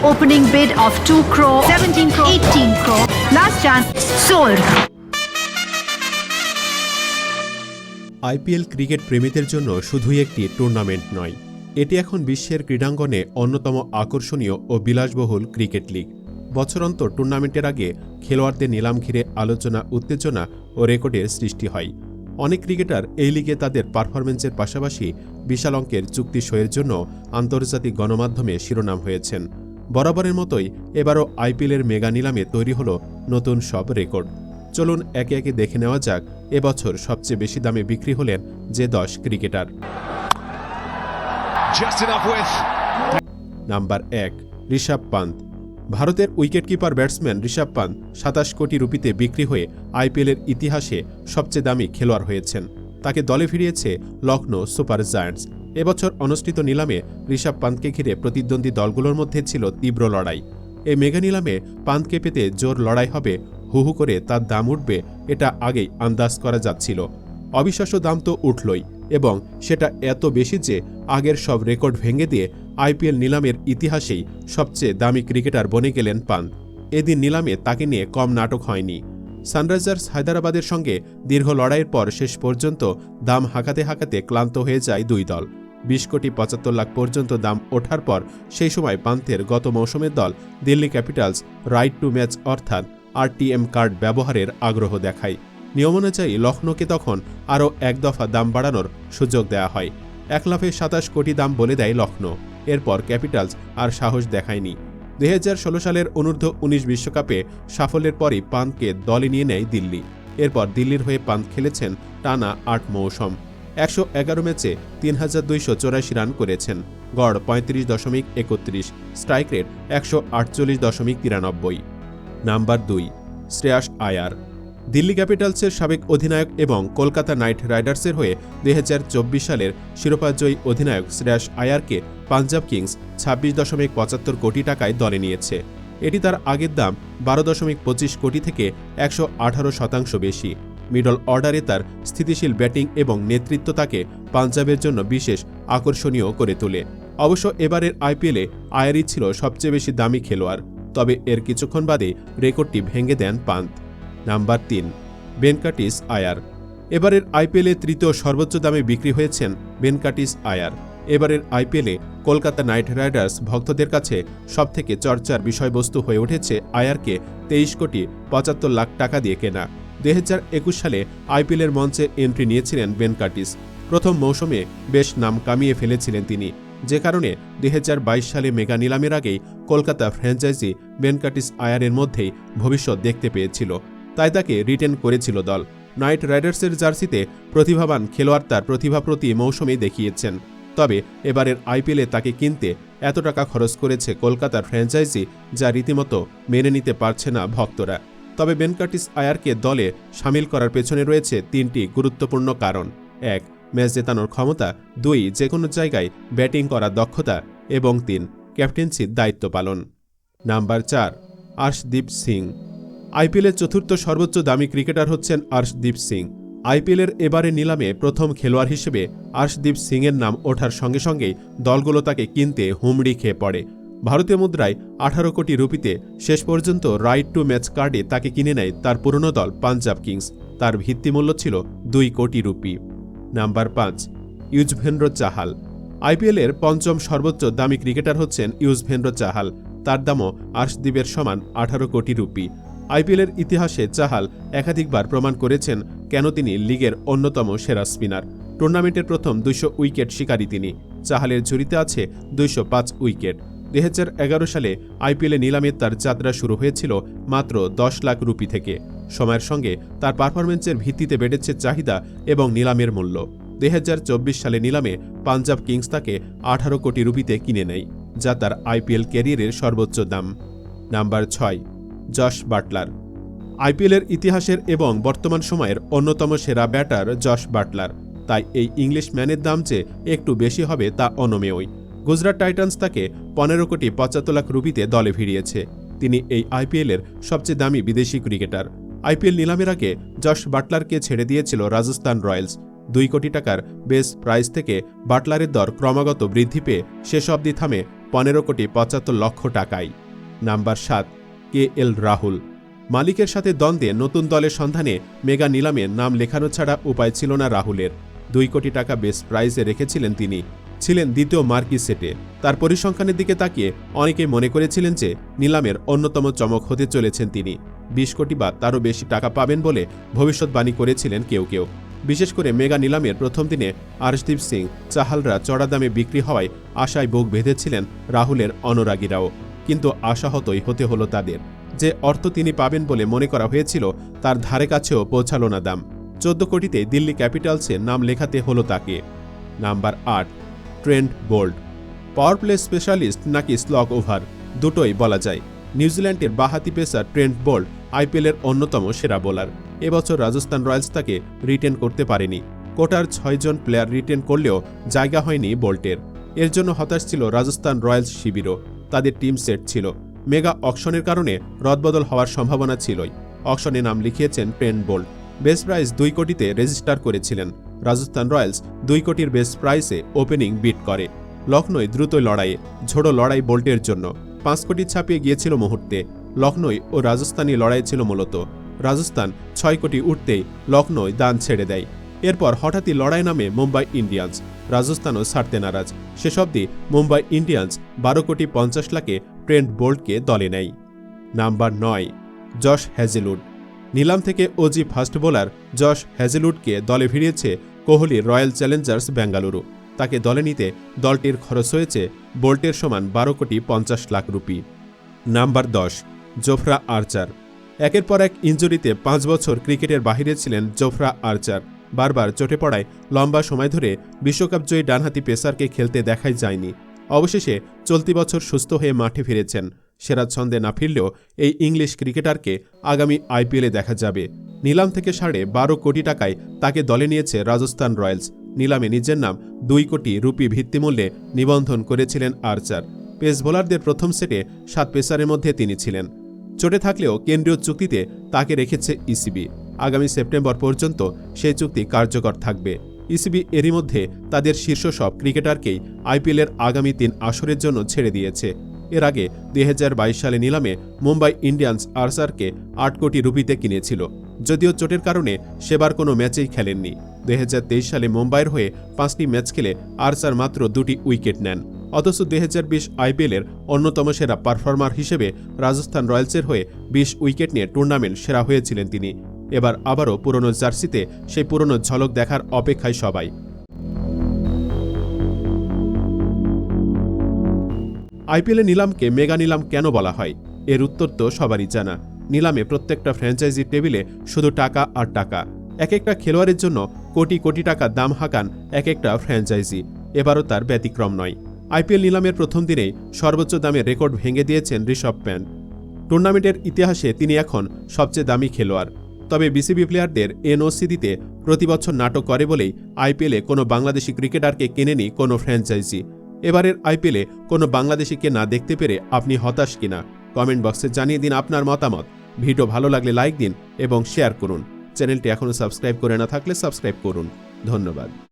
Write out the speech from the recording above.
Opening bid of 2 crore, 17 crore, 18 crore. Last chance, sold. IPL cricket প্রেমীদের জন্য শুধুই একটি টুর্নামেন্ট নয়, এটি এখন বিশ্বের ক্রীড়াঙ্গনে অন্যতম আকর্ষণীয় ও বিলাসবহুল ক্রিকেট লিগ। বছরন্তর টুর্নামেন্টের আগে খেলোয়াড়দের নিলাম ঘিরে আলোচনা, উত্তেজনা ও রেকর্ডের সৃষ্টি হয়। অনেক ক্রিকেটার এই লিগে তাদের পারফরম্যান্সের পাশাপাশি বিশাল অঙ্কের চুক্তি সইয়ের জন্য আন্তর্জাতিক গণমাধ্যমে শিরোনাম হয়েছেন। বরাবরের মতোই এবারও আইপিএলের মেগা নিলামে তৈরি হল নতুন সব রেকর্ড। চলুন একে একে দেখে নেওয়া যাক এবছর সবচেয়ে বেশি দামে বিক্রি হলেন যে 10 ক্রিকেটার। নাম্বার 1, ঋষভ পান্ত। ভারতের উইকেটকিপার ব্যাটসম্যান ঋষভ পান্ত 27 কোটি রুপিতে বিক্রি হয়ে আইপিএলের ইতিহাসে সবচেয়ে দামি খেলোয়াড় হয়েছেন। তাকে দলে ফিরিয়েছে লখনৌ সুপার জায়ান্টস। এবছর অনুষ্ঠিত নিলামে ঋষভ পান্তকে ঘিরে প্রতিদ্বন্দ্বী দলগুলোর মধ্যে ছিল তীব্র লড়াই। এই মেগা নিলামে পান্তকে পেতে জোর লড়াই হবে, হু হু করে তার দাম উঠবে, এটা আগেই আন্দাজ করা যাচ্ছিল। অবিশ্বাস্য দাম তো উঠলই, এবং সেটা এত বেশি যে আগের সব রেকর্ড ভেঙে দিয়ে আইপিএল নিলামের ইতিহাসেই সবচেয়ে দামি ক্রিকেটার বনে গেলেন পান্ত। এদিন নিলামে তাকে নিয়ে কম নাটক হয়নি। সানরাইজার্স হায়দরাবাদের সঙ্গে দীর্ঘ লড়াইয়ের পর শেষ পর্যন্ত দাম হাঁকাতে হাঁকাতে ক্লান্ত হয়ে যায় দুই দল। 20 কোটি 75 লাখ পর্যন্ত দাম ওঠার পর সেই সময় পান্তের গত মৌসুমের দল Delhi Capitals right two match অর্থাৎ আরটিএম কার্ড ব্যবহারের আগ্রহ দেখায়। নিয়ম অনুযায়ী লখনৌকে তখন আরও এক দফা দাম বাড়ানোর সুযোগ দেওয়া হয়। 1 লাফে 27 কোটি দাম বলে দেয় লখনৌ। এরপর ক্যাপিটালস আর সাহস দেখায়নি। 2016 সালের অনূর্ধ্ব-19 বিশ্বকাপে সাফল্যের পরই পান্তকে দলে নিয়ে নেয় দিল্লি। এরপর দিল্লির হয়ে পান্ত খেলেছেন টানা 8 মৌসুম। 111 ম্যাচে 3284 রান করেছেন, গড় 35.31, স্ট্রাইক রেট 148.93। নাম্বার 2, শ্রেয়াস আয়ার। দিল্লি ক্যাপিটালসের সাবেক অধিনায়ক এবং কলকাতা নাইট রাইডার্সের হয়ে 2024 সালের শিরোপাজয়ী অধিনায়ক শ্রেয়াস আয়ারকে পাঞ্জাব কিংস 26.75 কোটি টাকায় দলে নিয়েছে। এটি তার আগের দাম 12.25 কোটি থেকে 118% বেশি। মিডল অর্ডারে তার স্থিতিশীল ব্যাটিং এবং নেতৃত্ব তাকে পাঞ্জাবের জন্য বিশেষ আকর্ষণীয় করে তোলে। অবশ্য এবারের আইপিএলে আয়ারই ছিল সবচেয়ে বেশি দামি খেলোয়াড়, তবে এর কিছুক্ষণ বাদে রেকর্ডটি ভেঙে দেন পান্ত। নাম্বার 3, ভেঙ্কাটিস আয়ার। এবারের আইপিএলে তৃতীয় সর্বোচ্চ দামে বিক্রি হয়েছেন ভেঙ্কাটিস আয়ার। এবারের আইপিএলে কলকাতা নাইট রাইডার্স ভক্তদের কাছে সবথেকে চর্চার বিষয়বস্তু হয়ে উঠেছে আয়ারকে 23 কোটি 75 লাখ টাকা দিয়ে কেনা। 2021 সালে আইপিএলের মঞ্চে এন্ট্রি নিয়েছিলেন ভেঙ্কাটিস। প্রথম মৌসুমে বেশ নাম কামিয়ে ফেলেছিলেন তিনি, যে কারণে 2022 সালে মেগা নিলামের আগেই কলকাতা ফ্র্যাঞ্চাইজি ভেঙ্কাটিস আয়ারের মধ্যেই ভবিষ্যৎ দেখতে পেয়েছিল, তাই তাকে রিটেন করেছিল দল। নাইট রাইডার্সের জার্সিতে প্রতিভাবান খেলোয়াড় তার প্রতিভা প্রতি মৌসুমেই দেখিয়েছেন। তবে এবারের আইপিএলে তাকে কিনতে এত টাকা খরচ করেছে কলকাতার ফ্র্যাঞ্চাইজি, যা রীতিমতো মেনে নিতে পারছে না ভক্তরা। তবে ভেঙ্কাটিস আয়ারকে দলে সামিল করার পেছনে রয়েছে 3টি গুরুত্বপূর্ণ কারণ। 1, ম্যাচ জেতানোর ক্ষমতা, 2, যেকোনো জায়গায় ব্যাটিং করার দক্ষতা, এবং 3, ক্যাপ্টেন্সির দায়িত্ব পালন। নাম্বার 4, আর্শদীপ সিং। আইপিএলের চতুর্থ সর্বোচ্চ দামি ক্রিকেটার হচ্ছেন আর্শদীপ সিং। আইপিএলের এবারে নিলামে প্রথম খেলোয়াড় হিসেবে আর্শদীপ সিংয়ের নাম ওঠার সঙ্গে সঙ্গেই দলগুলো তাকে কিনতে হুমড়ি খেয়ে পড়ে। ভারতীয় মুদ্রায় 18 কোটি রুপিতে শেষ পর্যন্ত রাইট টু ম্যাচ কার্ডে তাকে কিনে নেয় তার পুরনো দল পাঞ্জাব কিংস। তার ভিত্তিমূল্য ছিল 2 কোটি রুপি। নাম্বার 5, ইউজভেন্দ্র চাহাল। আইপিএলের পঞ্চম সর্বোচ্চ দামি ক্রিকেটার হচ্ছেন ইউজভেন্দ্র চাহাল। তার দামও আর্শদীপের সমান 18 কোটি রুপি। আইপিএলের ইতিহাসে চাহাল একাধিকবার প্রমাণ করেছেন কেন তিনি লিগের অন্যতম সেরা স্পিনার। টুর্নামেন্টের প্রথম 200 উইকেট শিকারী তিনি। চাহালের ঝুড়িতে আছে 205 উইকেট। 2011 সালে আইপিএলে নিলামে তার যাত্রা শুরু হয়েছিল মাত্র 10 লাখ রুপি থেকে। সময়ের সঙ্গে তার পারফরম্যান্সের ভিত্তিতে বেড়েছে চাহিদা এবং নিলামের মূল্য। 2024 সালে নিলামে পাঞ্জাব কিংস তাকে 18 কোটি রুপিতে কিনে নেয়, যা তার আইপিএল ক্যারিয়ারের সর্বোচ্চ দাম। Number 6, Josh Butler. আইপিএলের ইতিহাসের এবং বর্তমান সময়ের অন্যতম সেরা ব্যাটার জশ বাটলার, তাই এই ইংলিশ ম্যানের দাম যে একটু বেশি হবে তা অনমেয়ই। গুজরাট টাইটান্স তাকে 15 কোটি 75 লাখ রুপিতে দলে ভিড়িয়েছে। তিনি এই আইপিএলের সবচেয়ে দামি বিদেশি ক্রিকেটার। আইপিএল নিলামের আগে জশ বাটলারকে ছেড়ে দিয়েছিল রাজস্থান রয়্যালস। 2 কোটি টাকার বেস প্রাইস থেকে বাটলারের দর ক্রমাগত বৃদ্ধি পেয়ে শেষ অবধি থামে 15,75,00,000 টাকায়। Number 7, KL Rahul. মালিকের সাথে দ্বন্দ্বে নতুন দলের সন্ধানে মেগা নিলামে নাম লেখানো ছাড়া উপায় ছিল না রাহুলের। 2 কোটি টাকা বেস্ট প্রাইজে রেখেছিলেন তিনি। ছিলেন দ্বিতীয় মার্কি সেটে। তার পরিসংখ্যানের দিকে তাকিয়ে অনেকেই মনে করেছিলেন যে নিলামের অন্যতম চমক হতে চলেছেন তিনি। 20 কোটি বা তারও বেশি টাকা পাবেন বলে ভবিষ্যৎবাণী করেছিলেন কেউ কেউ। বিশেষ করে মেগা নিলামের প্রথম দিনে আর্শদীপ সিং চাহালরা চড়া দামে বিক্রি হওয়ায় আশায় বুক বেঁধেছিলেন রাহুলের অনুরাগীরাও। কিন্তু আশাহতই হতে হলো তাদের। যে অর্থ তিনি পাবেন বলে মনে করা হয়েছিল তার ধারে কাছেও পৌঁছালো না দাম। 14 কোটিতে দিল্লি ক্যাপিটালসে নাম লেখাতে হলো তাকে। Number 8, Trent Boult. Power play specialist নাকি স্লগ ওভার, দুটোই বলা যায়। নিউজিল্যান্ডের বাঁহাতি পেসার ট্রেন্ট বোল্ট আইপিএলের অন্যতম সেরা বোলার। এবছর রাজস্থান রয়্যালস তাকে রিটেন করতে পারেনি। কোটার 6 জন প্লেয়ার রিটেন করলেও জায়গা হয়নি বোল্টের। এর জন্য হতাশ ছিল রাজস্থান রয়্যালস শিবিরও। তাদের টিম সেট ছিল। মেগা অকশনের কারণে রদবদল হওয়ার সম্ভাবনা ছিলই। অকশনে নাম লিখিয়েছেন ট্রেন্ট বোল্ট। বেস্ট প্রাইস 2 কোটিতে রেজিস্টার করেছিলেন। রাজস্থান রয়্যালস 2 কোটির বেস্ট প্রাইসে ওপেনিং বিট করে। লখনৌ দ্রুত লড়াইয়ে, ঝোড়ো লড়াই বোল্টের জন্য। 5 কোটি ছাপিয়ে গিয়েছিল মুহূর্তে। লখনৌ ও রাজস্থানী লড়াই ছিল মূলত। রাজস্থান 6 কোটি উঠতেই লখনৌ দান ছেড়ে দেয়। এরপর হঠাৎই লড়াই নামে মুম্বাই ইন্ডিয়ান্স। রাজস্থানও ছাড়তে নারাজ। শেষ অবধি মুম্বাই ইন্ডিয়ান্স 12 কোটি 50 লাখে ট্রেন্ট বোল্টকে দলে নেয়। Number 9, Josh Hazlewood. নিলাম থেকে ওজি ফাস্ট বোলার জশ হ্যাজেলউডকে দলে ভিড়িয়েছে কোহলির রয়্যাল চ্যালেঞ্জার্স বেঙ্গালুরু। তাকে দলে নিতে দলটির খরচ হয়েছে বোল্টের সমান 12 কোটি 50 লাখ রুপি। নাম্বার 10, জোফরা আর্চার। একের পর এক ইনজুরিতে 5 বছর ক্রিকেটের বাহিরে ছিলেন জোফরা আর্চার। বারবার চোটে পড়ায় লম্বা সময় ধরে বিশ্বকাপজয়ী ডানহাতি পেসারকে খেলতে দেখাই যায়নি। অবশেষে চলতি বছর সুস্থ হয়ে মাঠে ফিরেছেন। সেরা ছন্দে না ফিরলেও এই ইংলিশ ক্রিকেটারকে আগামী আইপিএলে দেখা যাবে। নিলাম থেকে 12.5 কোটি টাকায় তাকে দলে নিয়েছে রাজস্থান রয়্যালস। নিলামে নিজের নাম 2 কোটি রুপি ভিত্তিমূল্যে নিবন্ধন করেছিলেন আর্চার। পেস বোলারদের প্রথম সেটে 7 পেসারের মধ্যে তিনি ছিলেন। চোটে থাকলেও কেন্দ্রীয় চুক্তিতে তাকে রেখেছে ইসিবি। আগামী সেপ্টেম্বর পর্যন্ত সেই চুক্তি কার্যকর থাকবে। ইসিবি এরই মধ্যে তাদের শীর্ষ সব ক্রিকেটারকেই আইপিএলের আগামী 3 আসরের জন্য ছেড়ে দিয়েছে। এর আগে 2022 সালে নিলামে মুম্বাই ইন্ডিয়ান্স আর্চারকে 8 কোটি রুপিতে কিনেছিল। যদিও চোটের কারণে সেবার কোনো ম্যাচেই খেলেননি। 2023 সালে মুম্বাইয়ের হয়ে 5টি ম্যাচ খেলে আর্চার মাত্র 2টি উইকেট নেন। অথচ 2020 আইপিএলের অন্যতম সেরা পারফর্মার হিসেবে রাজস্থান রয়্যালসের হয়ে 20 উইকেট নিয়ে টুর্নামেন্ট সেরা হয়েছিলেন তিনি। এবার আবারও পুরনো জার্সিতে সেই পুরনো ঝলক দেখার অপেক্ষায় সবাই। আইপিএলে নিলামকে মেগা নিলাম কেন বলা হয়? এর উত্তর তো সবারই জানা। নিলামে প্রত্যেকটা ফ্র্যাঞ্চাইজির টেবিলে শুধু টাকা আর টাকা। এক একটা খেলোয়াড়ের জন্য কোটি কোটি টাকা দাম হাঁকান এক একটা ফ্র্যাঞ্চাইজি। এবারও তার ব্যতিক্রম নয়। আইপিএল নিলামের প্রথম দিনেই সর্বোচ্চ দামে রেকর্ড ভেঙে দিয়েছেন ঋষভ প্যান্ট। টুর্নামেন্টের ইতিহাসে তিনি এখন সবচেয়ে দামি খেলোয়াড়। তবে বিসিবি প্লেয়ারদের এনওসি দিতে প্রতিবছর নাটক করে বলেই আইপিএলে কোনো বাংলাদেশি ক্রিকেটারকে কেনেনি কোনো ফ্র্যাঞ্চাইজি। এবারের আইপিএলে কোনো বাংলাদেশিকে না দেখতে পেরে আপনি হতাশ কিনা কমেন্ট বক্সে জানিয়ে দিন আপনার মতামত। ভিডিও ভালো লাগলে লাইক দিন এবং শেয়ার করুন। চ্যানেলটি এখনও সাবস্ক্রাইব করে না থাকলে সাবস্ক্রাইব করুন। ধন্যবাদ।